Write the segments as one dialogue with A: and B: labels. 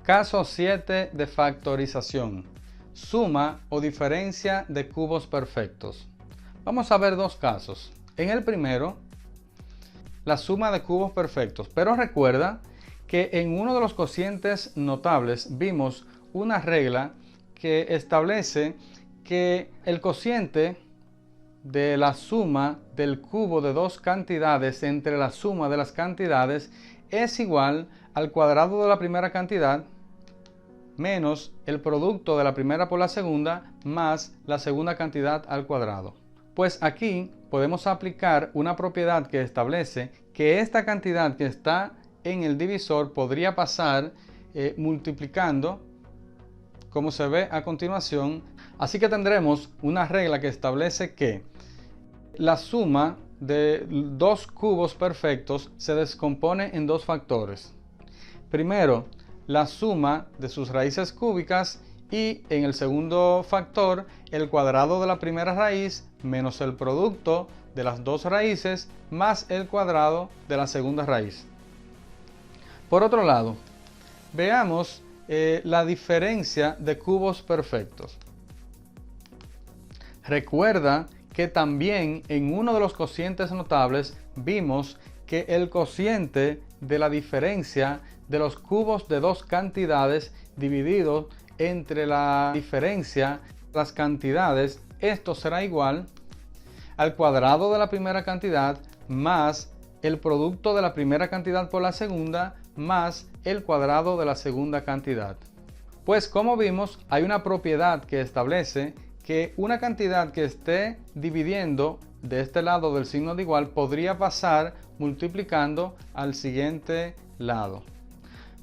A: Caso 7 de factorización. Suma o diferencia de cubos perfectos. Vamos a ver dos casos. En el primero, la suma de cubos perfectos. Pero recuerda que en uno de los cocientes notables vimos una regla que establece que el cociente de la suma del cubo de dos cantidades entre la suma de las cantidades es igual al cuadrado de la primera cantidad menos el producto de la primera por la segunda más la segunda cantidad al cuadrado. Pues aquí podemos aplicar una propiedad que establece que esta cantidad que está en el divisor podría pasar multiplicando, como se ve a continuación. Así que tendremos una regla que establece que la suma de dos cubos perfectos se descompone en dos factores. Primero, la suma de sus raíces cúbicas y en el segundo factor, el cuadrado de la primera raíz menos el producto de las dos raíces más el cuadrado de la segunda raíz. Por otro lado, veamos la diferencia de cubos perfectos. Recuerda que también en uno de los cocientes notables vimos que el cociente de la diferencia de los cubos de dos cantidades dividido entre la diferencia de las cantidades, esto será igual al cuadrado de la primera cantidad más el producto de la primera cantidad por la segunda más el cuadrado de la segunda cantidad. Pues como vimos, hay una propiedad que establece que una cantidad que esté dividiendo de este lado del signo de igual podría pasar multiplicando al siguiente lado.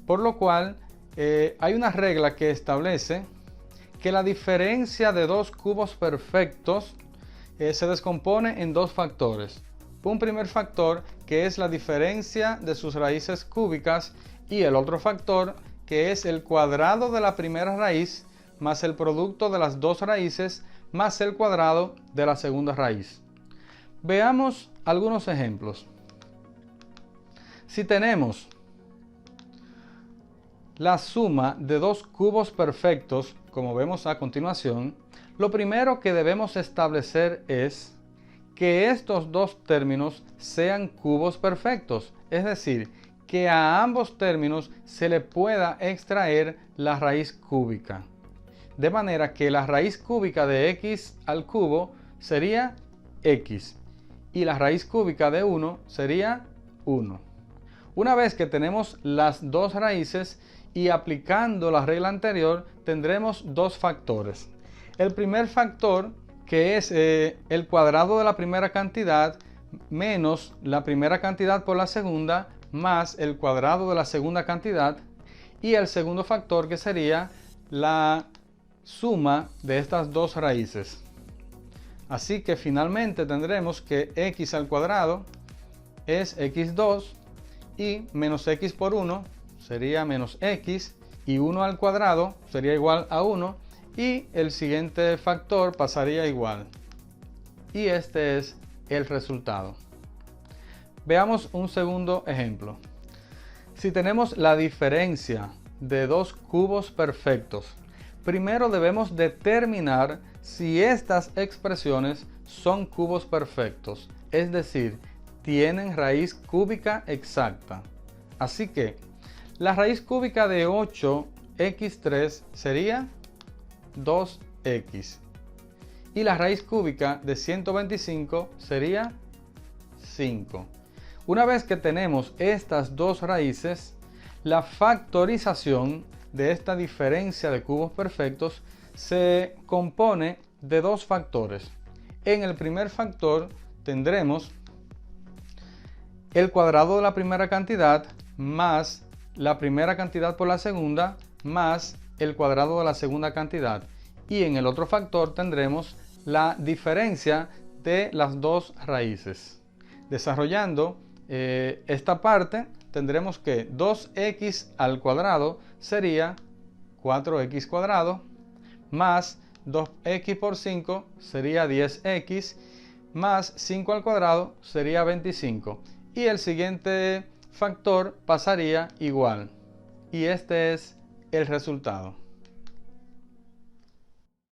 A: Por lo cual hay una regla que establece que la diferencia de dos cubos perfectos se descompone en dos factores. Un primer factor que es la diferencia de sus raíces cúbicas y el otro factor que es el cuadrado de la primera raíz más el producto de las dos raíces más el cuadrado de la segunda raíz. Veamos algunos ejemplos. Si tenemos la suma de dos cubos perfectos, como vemos a continuación, lo primero que debemos establecer es que estos dos términos sean cubos perfectos, es decir, que a ambos términos se le pueda extraer la raíz cúbica. De manera que la raíz cúbica de x al cubo sería x y la raíz cúbica de 1 sería 1. Una vez que tenemos las dos raíces y aplicando la regla anterior, tendremos dos factores. El primer factor, que es el cuadrado de la primera cantidad menos la primera cantidad por la segunda más el cuadrado de la segunda cantidad, y el segundo factor, que sería la suma de estas dos raíces. Así que finalmente tendremos que x al cuadrado es x2 y menos x por 1 sería menos x y 1 al cuadrado sería igual a 1 y el siguiente factor pasaría igual. Y este es el resultado. Veamos un segundo ejemplo. Si tenemos la diferencia de dos cubos perfectos, primero debemos determinar si estas expresiones son cubos perfectos, es decir, tienen raíz cúbica exacta. Así que la raíz cúbica de 8x3 sería 2x y la raíz cúbica de 125 sería 5. Una vez que tenemos estas dos raíces, la factorización de esta diferencia de cubos perfectos se compone de dos factores. En el primer factor tendremos el cuadrado de la primera cantidad más la primera cantidad por la segunda más el cuadrado de la segunda cantidad. Y en el otro factor tendremos la diferencia de las dos raíces. Desarrollando esta parte, tendremos que 2x al cuadrado sería 4x cuadrado más 2x por 5 sería 10x más 5 al cuadrado sería 25 y el siguiente factor pasaría igual y este es el resultado.